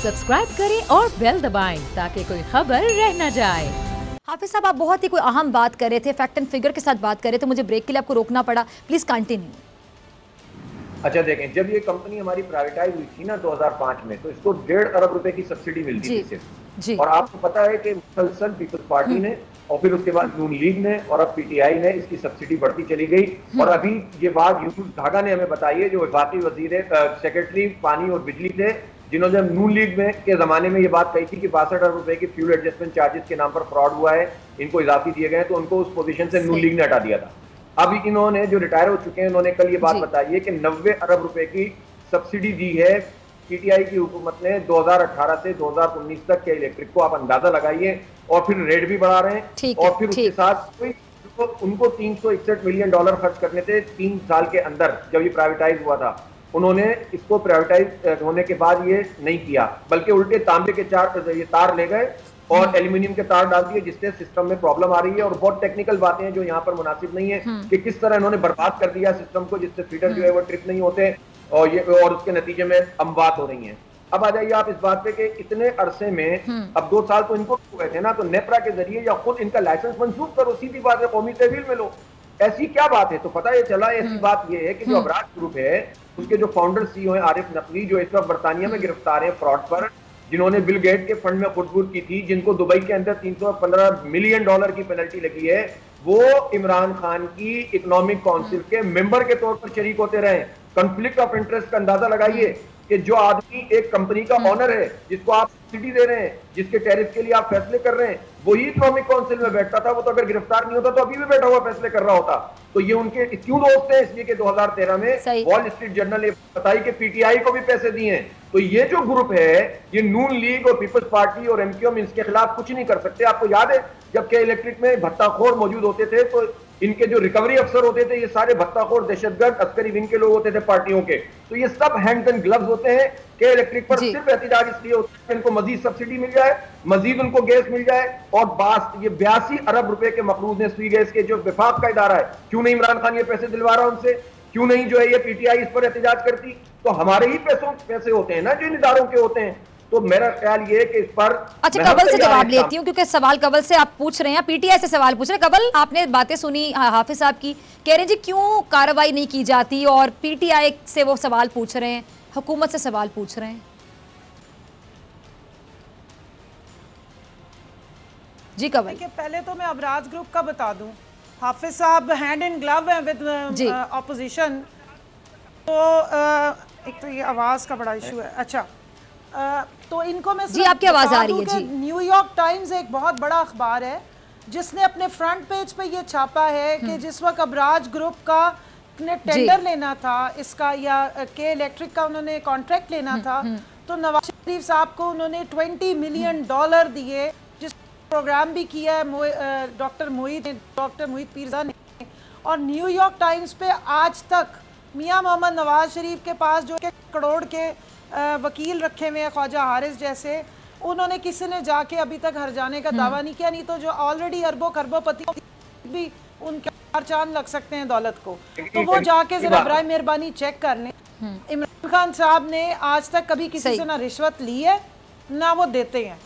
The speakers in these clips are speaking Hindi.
सब्सक्राइब करें और बेल दबाएं ताकि कोई खबर रह न जाए। हाफिज साहब, आप बहुत ही कोई अहम बात कर रहे थे, फैक्ट एंड फिगर के साथ बात कर रहे थे, मुझे ब्रेक के लिए आपको रोकना पड़ा, प्लीज कंटिन्यू। अच्छा देखें, जब ये कंपनी हमारी प्राइवेटाइज हुई थी ना 2005 में, तो इसको 1.5 अरब रुपए की सब्सिडी मिलती थी सिर्फ। और आपको पता है कि मुसलसल पीपल्स पार्टी ने और फिर उसके बाद नून लीग ने और अब पीटीआई ने इसकी सब्सिडी बढ़ती चली गई। और अभी ये बात यूसुफ धागा ने हमें बताई है, जो वफाकी वजीर सेक्रेटरी पानी और बिजली थे, जिन्होंने नून लीग में के जमाने में ये बात कही थी कि 62 अरब रुपए की फ्यूल एडजस्टमेंट चार्जेस के नाम पर फ्रॉड हुआ है, इनको इजाफी दिए गए, तो उनको उस पोजीशन से नून लीग ने हटा दिया था। अब इन्होंने जो रिटायर हो चुके हैं, उन्होंने कल ये बात बताई है कि 90 अरब रुपए की सब्सिडी दी है पीटीआई की हुकूमत ने 2018 से 2019 तक के इलेक्ट्रिक को। आप अंदाजा लगाइए, और फिर रेट भी बढ़ा रहे हैं, और फिर उसके साथ उनको $361 मिलियन खर्च करने थे 3 साल के अंदर। जब ये प्राइवेटाइज हुआ था, उन्होंने इसको प्राइवेटाइज होने के बाद ये नहीं किया, बल्कि उल्टे तांबे के ये तार ले गए और एल्यूमिनियम के तार डाल दिए, जिससे सिस्टम में प्रॉब्लम आ रही है। और बहुत टेक्निकल बातें हैं जो यहाँ पर मुनासिब नहीं है कि किस तरह इन्होंने बर्बाद कर दिया सिस्टम को, जिससे फीडर जो है वो ट्रिप नहीं होते और उसके नतीजे में अमवात हो रही हैं। अब आ जाइए आप इस बात पे कि इतने अरसे में अब 2 साल तो इनको हुए थे ना, तो नेप्रा के जरिए या खुद इनका लाइसेंस मंसूख करो, सीधी बात है, कौमी तहवील में लो। ऐसी क्या बात है? तो पता ये चला, ऐसी बात ये है कि जो अबराज ग्रुप है, उसके जो फाउंडर सीईओ हैं आरिफ नकवी, जो इस वक्त बरतानिया में गिरफ्तार है फ्रॉड पर, जिन्होंने बिल गेट के फंड में खुदबुद की थी, जिनको दुबई के अंदर $315 मिलियन की पेनल्टी लगी है, वो इमरान खान की इकोनॉमिक काउंसिल के मेंबर के तौर पर शरीक होते रहे। कॉन्फ्लिक्ट ऑफ इंटरेस्ट का अंदाजा लगाइए कि जो आदमी एक कंपनी का ऑनर है, जिसको आप सब्सिडी दे रहे हैं, जिसके टैरिफ के लिए आप फैसले कर रहे हैं, वही इकोनॉमिक काउंसिल में बैठता था। वो तो अगर गिरफ्तार नहीं होता तो अभी भी बैठा हुआ फैसले कर रहा होता। तो ये उनके क्यों दोस्त हैं? इसलिए कि 2013 में वॉल स्ट्रीट जर्नल ने बताई कि पीटीआई को भी पैसे दिए हैं। तो ये जो ग्रुप है, ये नून लीग और पीपल्स पार्टी और एमक्यूएम इसके खिलाफ कुछ नहीं कर सकते। आपको याद है जब के इलेक्ट्रिक में भत्ताखोर मौजूद होते थे, तो इनके जो रिकवरी अफसर होते थे, ये सारे भत्ताखोर दहशतगर्द अस्करी विंग के लोग होते थे पार्टियों के। तो ये सब हैंड्स एंड ग्लव्स होते हैं कि इलेक्ट्रिक पर सिर्फ एहतजाज इसलिए होता है कि इनको मजीद सब्सिडी मिल जाए, मजीद उनको गैस मिल जाए। और बास ये 82 अरब रुपए के मकरूज ने सुई गैस के जो विफाक का इदारा है, क्यों नहीं इमरान खान ये पैसे दिलवा रहा उनसे? क्यों नहीं जो है ये पीटीआई इस पर एहतजाज करती? तो हमारे ही पैसे होते हैं ना जो इन इदारों के होते हैं। तो मेरा ख्याल ये है कि इस पर अच्छा, कबल से जवाब लेती हूँ, क्योंकि सवाल कबल से आप पूछ रहे हैं, पीटीआई से सवाल पूछ रहे हैं। कबल, आपने बातें सुनी हाफिज साहब की, कह रहे हैं जी क्यों कार्रवाई नहीं की जाती, और पीटीआई से वो सवाल पूछ रहे हैं, हुकूमत से सवाल पूछ रहे हैं। जी कबल, पहले तो मैं अबराज ग्रुप का बता दूं, हाफिज साहब हैंड इन ग्लव है विद ऑपोजिशन। तो एक तो ये आवाज का बड़ा इशू है। अच्छा, तो इनको मैं जी आपकी आवाज आ रही है जी। न्यूयॉर्क टाइम्स एक बहुत बड़ा अखबार है जिसने अपने फ्रंट पेज पे ये छापा है कि जिस वक्त अबराज ग्रुप का ने टेंडर लेना था इसका, या के इलेक्ट्रिक का उन्होंने कॉन्ट्रैक्ट लेना था, तो नवाज शरीफ साहब को उन्होंने $20 मिलियन दिए, जिस प्रोग्राम भी किया है डॉक्टर मोहित पीरजा ने। और न्यूयॉर्क टाइम्स पे आज तक मियां मोहम्मद नवाज शरीफ के पास जो करोड़ के वकील रखे हुए हैं, ख्वाजा हारिस जैसे, उन्होंने किसी ने जाके अभी तक हर जाने का दावा नहीं किया। नहीं तो जो ऑलरेडी अरबों खरबोपति भी उनके 4 चांद लग सकते हैं दौलत को, तो वो जाके जरा बराए मेहरबानी चेक कर लें। इमरान खान साहब ने आज तक कभी किसी से ना रिश्वत ली है ना वो देते हैं।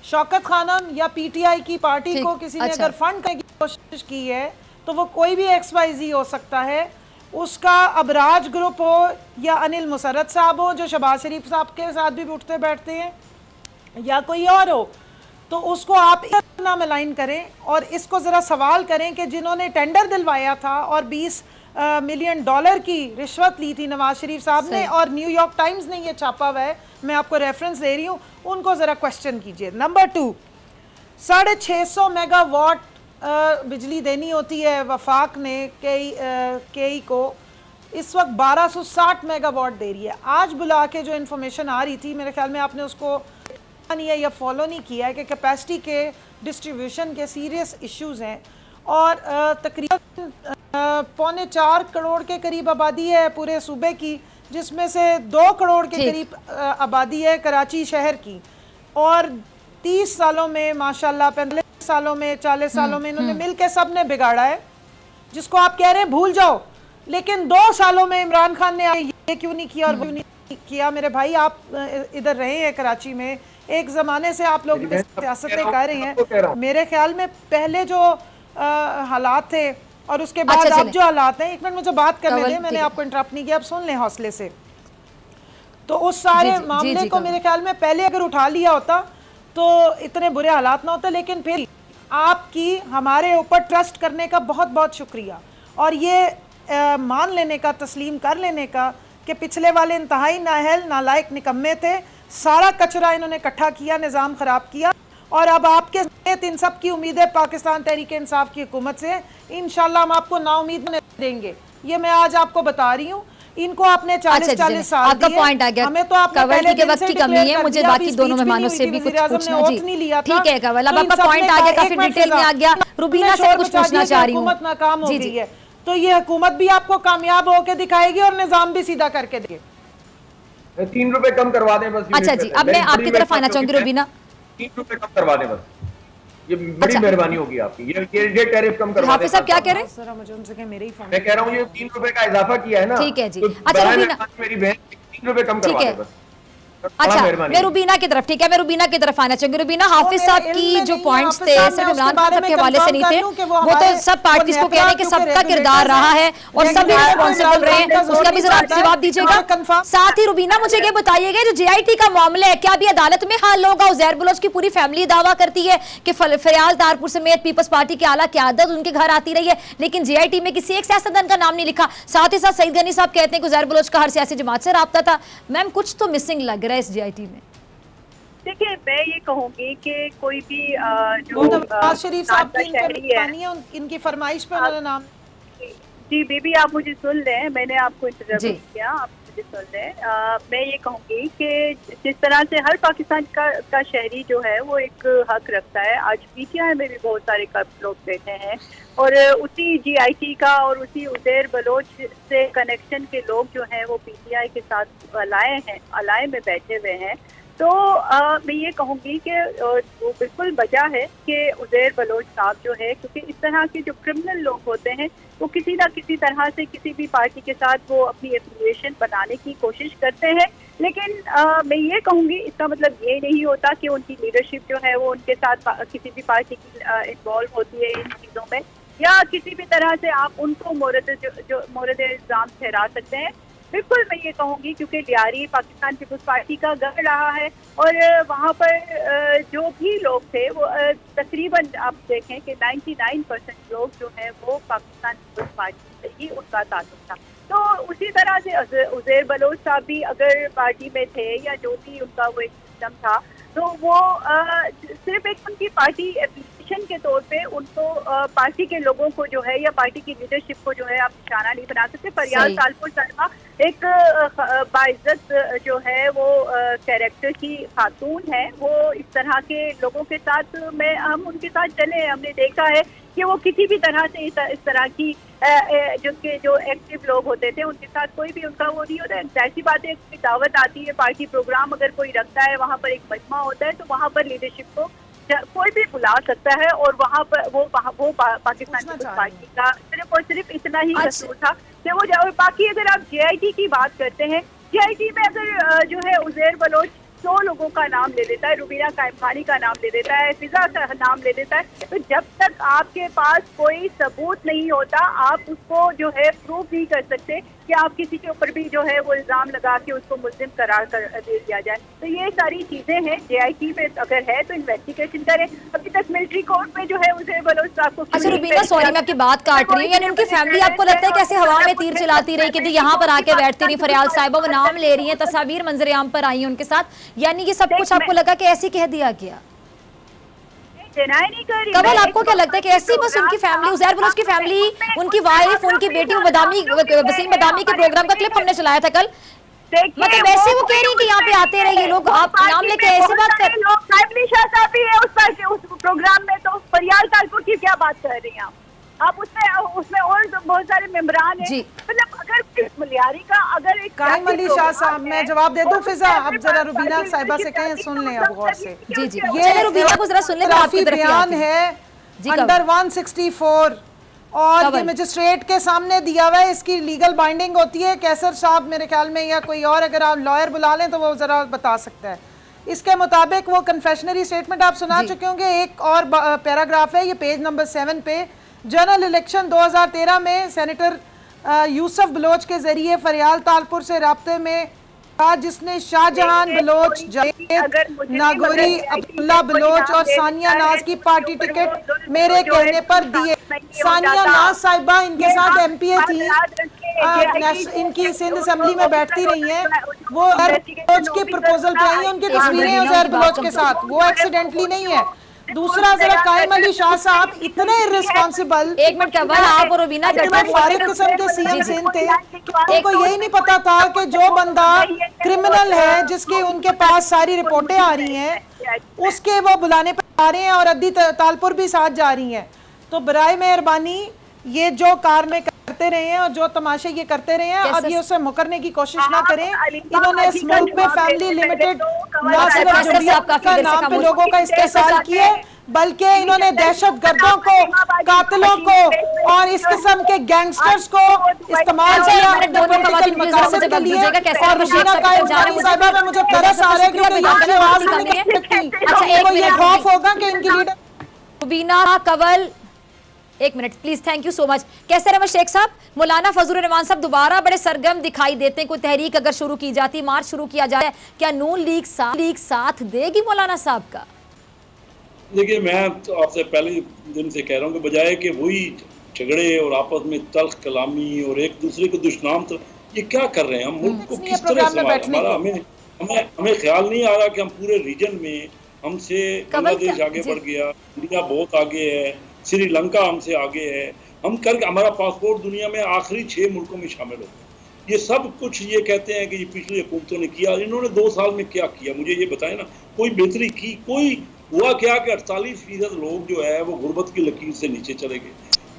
शौकत खानम या पीटीआई की पार्टी को किसी ने अगर फंड करने की कोशिश की है तो वो कोई भी XYZ हो सकता है, उसका अबराज ग्रुप हो या अनिल मुसरत साहब हो जो शहबाज शरीफ साहब के साथ भी उठते बैठते हैं, या कोई और हो, तो उसको आप नाम अलाइन करें और इसको ज़रा सवाल करें कि जिन्होंने टेंडर दिलवाया था और $20 मिलियन की रिश्वत ली थी नवाज शरीफ साहब ने, और न्यूयॉर्क टाइम्स ने ये छापा हुआ है, मैं आपको रेफरेंस दे रही हूँ, उनको ज़रा क्वेश्चन कीजिए। नंबर 2, 650 मेगावाट बिजली देनी होती है वफाक ने केई को, इस वक्त 1260 मेगावाट दे रही है। आज बुला के जो इन्फॉर्मेशन आ रही थी, मेरे ख्याल में आपने उसको नहीं है या फॉलो नहीं किया है, कि कैपेसिटी के डिस्ट्रीब्यूशन के सीरियस इश्यूज हैं, और तकरीबन 3.25 करोड़ के करीब आबादी है पूरे सूबे की, जिसमें से 2 करोड़ के करीब आबादी है कराची शहर की। और 30 सालों में माशाल्लाह, 45 सालों में, 40 सालों में इन्होंने मिलकर सब ने बिगाड़ा है, जिसको आप कह रहे हैं भूल जाओ। लेकिन 2 सालों में इमरान खान ने ये क्यों नहीं किया और वो क्यों नहीं किया। मेरे भाई आप इधर रहे हैं कराची में, एक ज़माने से आप लोग सियासतें कर रहे हैं। मेरे ख्याल में पहले जो हालात थे और उसके बाद अब जो हालात हैं, एक मिनट मुझे बात करने दें, मैंने आपको इंटरप्ट नहीं किया, आप सुन लें हौसले से। तो उस सारे मामले को मेरे ख्याल में पहले अगर उठा लिया होता तो इतने बुरे हालात ना होते। लेकिन फिर आपकी हमारे ऊपर ट्रस्ट करने का बहुत बहुत शुक्रिया, और ये मान लेने का, तस्लीम कर लेने का कि पिछले वाले इंतहाई नाअहल नालायक निकम्मे थे, सारा कचरा इन्होंने इकट्ठा किया, निज़ाम ख़राब किया, और अब आपके समेत इन सब की उम्मीद है पाकिस्तान तहरीक इंसाफ की हुकूमत से इंशाल्लाह हम आपको नाउमीद नहीं देंगे। ये मैं आज आपको बता रही हूँ। इनको आपने 40-40 साल आपका पॉइंट आ गया। हमें तो आपने कंवल के वक्त की कमी है, मुझे बाकी दोनों मेहमानों से भी कुछ पूछना। जी ठीक है कंवल, अब आपका पॉइंट आ गया, काफी डिटेल में आ गया। रुबीना से कुछ पूछना चाह रही हूँ। हुकूमत नाकाम हो गई है, तो ये हुकूमत भी आपको कामयाब होकर दिखाएगी और निजाम भी सीधा करके देगी। 3 रुपए कम करवा दें बस। अच्छा जी, अब मैं आपकी तरफ आना चाहूंगी रुबीना। 3 रुपए कम करवा दें बस, ये बड़ी मेहरबानी होगी आपकी। ये टैरिफ कम करवा दें। हाफिज साहब क्या कह रहे हैं? जरा मुझे उनसे कह, मेरे ही फोन मैं कह रहा हूँ ये 3 रुपए का इजाफा किया है ना। ठीक है जी। तो अच्छा रुबीना, मेरी बहन 3 रुपए कम करवा दें बस। अच्छा मैं रुबीना की तरफ, ठीक है मैं रुबीना की तरफ आना चाहूंगी। रुबीना, हाफिज साहब की जो पॉइंट्स थे सिर्फ इमरान खान साहब के हवाले से नहीं थे, वो तो सब पार्टीज को कह रहे हैं कि सबका किरदार रहा है और सभी रिस्पॉन्सिबल रहे हैं, उसका भी जरा जवाब दीजिएगा। साथ ही रुबीना मुझे ये बताइएगा जो JIT का मामला है, क्या अभी अदालत में हल होगा? उज़ैर बलोच की पूरी फैमिली दावा करती है कि फरियाल तारपुर समेत पीपल्स पार्टी की आला क़यादत उनके घर आती रही है, लेकिन JIT में किसी एक सियासतदान का नाम नहीं लिखा। साथ ही साथ सईद गनी साहब कहते हैं कि उज़ैर बलोच का हर सियासी जमात से राब्ता था। मैम कुछ तो मिसिंग लग रहा है इस JIT में। देखिए मैं ये कहूँगी कि कोई भी जो नवाज शरीफ साहब की इनकी फरमाइश पे उन्होंने नाम। जी बीबी आप मुझे सुन लें, मैंने आपको इंतजार किया, आप मुझे सुन लें। मैं ये कहूँगी कि जिस तरह से हर पाकिस्तान का शहरी जो है वो एक हक रखता है। आज PTI में भी बहुत सारे लोग बैठे हैं और उसी JIT का और उसी उज़ैर बलोच से कनेक्शन के लोग जो हैं वो PTI के साथ अलाए में बैठे हुए हैं। तो मैं ये कहूँगी कि वो बिल्कुल वजह है कि उज़ैर बलोच साहब जो है, क्योंकि इस तरह के जो क्रिमिनल लोग होते हैं वो किसी ना किसी तरह से किसी भी पार्टी के साथ वो अपनी एफिलिएशन बनाने की कोशिश करते हैं। लेकिन मैं ये कहूँगी इसका मतलब ये नहीं होता कि उनकी लीडरशिप जो है वो उनके साथ किसी भी पार्टी की इन्वॉल्व होती है इन चीज़ों में, या किसी भी तरह से आप उनको मोरद इल्ज़ाम ठहरा सकते हैं। बिल्कुल मैं ये कहूँगी क्योंकि लियारी पाकिस्तान पीपल्स पार्टी का गढ़ रहा है और वहाँ पर जो भी लोग थे वो तकरीबन आप देखें कि 99% लोग जो हैं वो पाकिस्तान पीपल्स पार्टी से ही उनका ताल्लुक था। तो उसी तरह से उज़ैर बलोच साहब भी अगर पार्टी में थे या जो भी उनका वो एक सिस्टम था, तो वो सिर्फ एक उनकी पार्टी एप्लीकेशन के तौर पे उनको पार्टी के लोगों को जो है या पार्टी की लीडरशिप को जो है आप निशाना नहीं बना सकते। फरियाल तारपुर सरमा एक बाइज्जत जो है वो कैरेक्टर की खातून है, वो इस तरह के लोगों के साथ हम उनके साथ चले, हमने देखा है कि वो किसी भी तरह से इस तरह की जो एक्टिव लोग होते थे उनके साथ कोई भी उनका वो नहीं होता है। ऐसी बात है, कोई दावत आती है, पार्टी प्रोग्राम अगर कोई रखता है, वहाँ पर एक मजमा होता है, तो वहाँ पर लीडरशिप को कोई भी बुला सकता है और वहाँ पर वो पाकिस्तान पीपल्स पार्टी का सिर्फ और सिर्फ इतना ही कसूर था कि वो जाओ। बाकी अगर आप JIT की बात करते हैं, JIT में अगर जो है उज़ैर बलोच 100 लोगों का नाम ले लेता है, रुबीना कायमखानी का नाम ले देता है, फिजा का नाम ले देता है, तो जब तक आपके पास कोई सबूत नहीं होता आप उसको जो है प्रूव नहीं कर सकते कि आप किसी के ऊपर भी जो है वो इल्ज़ाम लगा के उसको मुल्ज़िम करार कर दे दिया जाए। तो ये सारी चीज़ें हैं, JIT में अगर है तो इन्वेस्टिगेशन करें। अभी तक मिलिट्री कोर्ट में जो है उज़ैर बलोच साहब को। अच्छा रुबीना सॉरी मैं आपकी बात काट रही हूँ, यानी उनकी फैमिली आपको लगता है कैसे हवा में तीर चलाती रही कि यहाँ पर आके बैठती रही, फरियाल साहिबा वो नाम ले रही है, तस्वीर मंजर आम पर आई है उनके साथ, यानी ये सब कुछ आपको लगा कि ऐसे कह दिया गया? कमल आपको क्या लगता है कि ऐसी बस उनकी फैमिली, उज़ैर बलोच की फैमिली, उनकी वाइफ, उनकी बेटी वसीम बदामी के प्रोग्राम का क्लिप हमने चलाया था कल, मतलब वैसे वो कह रही है कि यहाँ पे आते रहिए लोग, आप नाम लेके ऐसी बात कर रहे हैं। शाह साहब भी है उस प्रोग्राम में, तो फरियाल तारपुर की क्या बात कर रही हैं आप उसमें और बहुत सारे मेंबरान हैं। मतलब अगर मलियारी का अगर एक कायम अली शाह साहब, मैं जवाब दे दूं फिजा, अब जरा रुबीना साहिबा से कहें सुन लें अब गौर से। ये रुबीना को जरा सुन लें, आपकी तरफ बयान है अंडर 164 और ये मजिस्ट्रेट के सामने दिया हुआ है, इसकी लीगल बाइंडिंग होती है। कैसर साहब मेरे ख्याल में या कोई और अगर आप लॉयर बुला लें तो वो ज़रा बता सकता है। इसके मुताबिक वो कन्फेशनरी स्टेटमेंट आप सुना चुके होंगे। एक और पैराग्राफ है, ये पेज नंबर 7 पे। जनरल इलेक्शन 2013 में सेनेटर यूसुफ बलोच के जरिए फरियाल तालपुर से राब्ते में जिसने शाहजहां बलोच, जावेद नागौरी, अब्दुल्ला बलोच और सानिया नाज की पार्टी टिकट मेरे कहने पर दिए। सानिया नाज साहिबा इनके साथ एमपीए थी, इनकी सिंध असेंबली में बैठती रही है। वो बलोच की प्रपोजल पे आई है, उनकी तस्वीरें उजैर बलोच के साथ, वो एक्सीडेंटली नहीं है। दूसरा, जरा कायम अली शाह साहब इतने इर्रिस्पॉन्सिबल, एक मिनट का आप और रुबीना फारिग किस्म के सीएम सिंध थे, उनको यही नहीं पता था कि जो बंदा क्रिमिनल है, जिसकी उनके पास सारी रिपोर्टें आ रही हैं, उसके वो बुलाने पर आ रहे हैं और अद्दी तालपुर भी साथ जा रही हैं। तो बराए मेहरबानी ये जो कार में करते रहे हैं और जो तमाशे ये करते रहे हैं, अब ये उससे मुकरने की कोशिश ना करें। इन्होंने इस मुल्क में फैमिली लिमिटेड ना सिर्फ जमहूरियत का नाम पे लोगों का इस्तेमाल किए, बल्कि इन्होंने दहशतगर्दों को, कातिलों को और इस किस्म के गैंगस्टर्स को इस्तेमाल किया पॉलिटिकल मकासद के लिए। और रुबीना कायम साहिबा में मुझे तरस आ रहा है क्योंकि ये आवाज नहीं निकल सकती, इनको ये खौफ होगा कि इनकी लीडर। रुबीना कंवल, एक minute please, thank you so much. Qaiser Ahmed Sheikh साहब, मौलाना फजल रहमान साहब दोबारा बड़े सरगर्म दिखाई देते हैं। कोई तहरीक अगर शुरू की जाती, मार्च शुरू किया जाए, क्या नून लीग साथ देगी मौलाना साहब का? देखिए, मैं तो आपसे पहले दिन से कह रहा हूँ कि बजाय कि वही झगड़े और आपस में तल्ख कलामी और एक दूसरे को दुश्मनाम, तो ये क्या कर रहे हैं? हम मुल्क को किस तरह से हमें ख्याल नहीं आ रहा कि हम पूरे रीजन में, हमसे बांग्लादेश आगे बढ़ गया, इंडिया बहुत आगे है, श्रीलंका हमसे आगे है, हम करके हमारा पासपोर्ट दुनिया में आखिरी 6 मुल्कों में शामिल हो गए। ये सब कुछ ये कहते हैं कि ये पिछली हुकूमतों ने किया। इन्होंने 2 साल में क्या किया? मुझे ये बताएं ना। कोई बेहतरी की? कोई हुआ क्या कि 48% लोग जो है वो गुर्बत की लकीर से नीचे चले गए।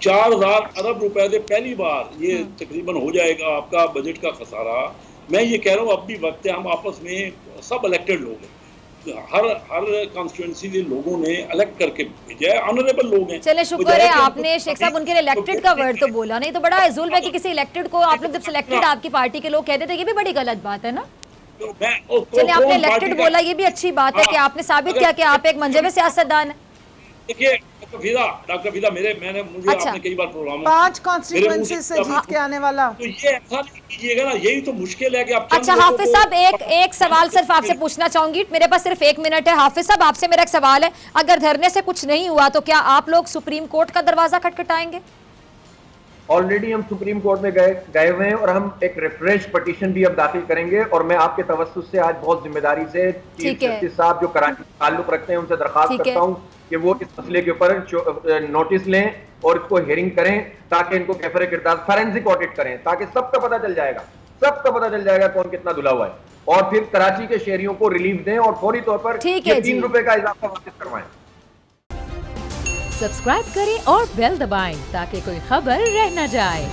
4000 अरब रुपए से पहली बार ये तकरीबन हो जाएगा आपका बजट का खसारा। मैं ये कह रहा हूँ अब भी वक्त है, हम आपस में सब इलेक्टेड लोग हैं, हर कॉन्स्टिट्यूएंसी के लोगों ने इलेक्ट करके भेजा है, ऑनरेबल लोग हैं। चले शुक्र है आपने शेख साहब उनके लिए इलेक्टेड का वर्ड तो बोला नहीं, तो बड़ा जुल्म है कि किसी इलेक्टेड को आप लोग जब सिलेक्टेड आपकी पार्टी के लोग कहते थे, ये भी बड़ी गलत बात है ना। चलिए आपने इलेक्टेड बोला, ये भी अच्छी बात है कि आपने साबित किया कि आप एक मंजर सियासतदान है। देखिए डॉक्टर फिदा, मुझे आपने कई बार प्रोग्राम 5 कॉन्स्टिट्यूएंसी से जीत के आने वाला, तो ये ऐसा नहीं कीजिएगा ना, यही तो मुश्किल है कि आप। अच्छा हाफिज साहब, एक सवाल सिर्फ आपसे पूछना चाहूंगी, मेरे पास सिर्फ 1 मिनट है। हाफिज साहब आपसे मेरा एक सवाल है, अगर धरने से कुछ नहीं हुआ तो क्या आप लोग सुप्रीम कोर्ट का दरवाजा खटखटाएंगे? ऑलरेडी हम सुप्रीम कोर्ट में गए हुए हैं और हम एक रिफ्रेश पिटीशन भी अब दाखिल करेंगे। और मैं आपके तवज्जुह से आज बहुत जिम्मेदारी से चीफ जस्टिस साहब जो कराची से ताल्लुक रखते हैं उनसे दरखास्त करता हूं कि वो इस मसले के ऊपर नोटिस लें और इसको हेयरिंग करें, ताकि इनको कैफरे किरदार फॉरेंसिक ऑडिट करें, ताकि सबका पता चल जाएगा कौन कितना धुला हुआ है, और फिर कराची के शहरियों को रिलीफ दें और फौरी तौर पर 3 रुपए का इजाफा वापस करवाएं। सब्सक्राइब करें और बेल दबाएं ताकि कोई खबर रह न जाए।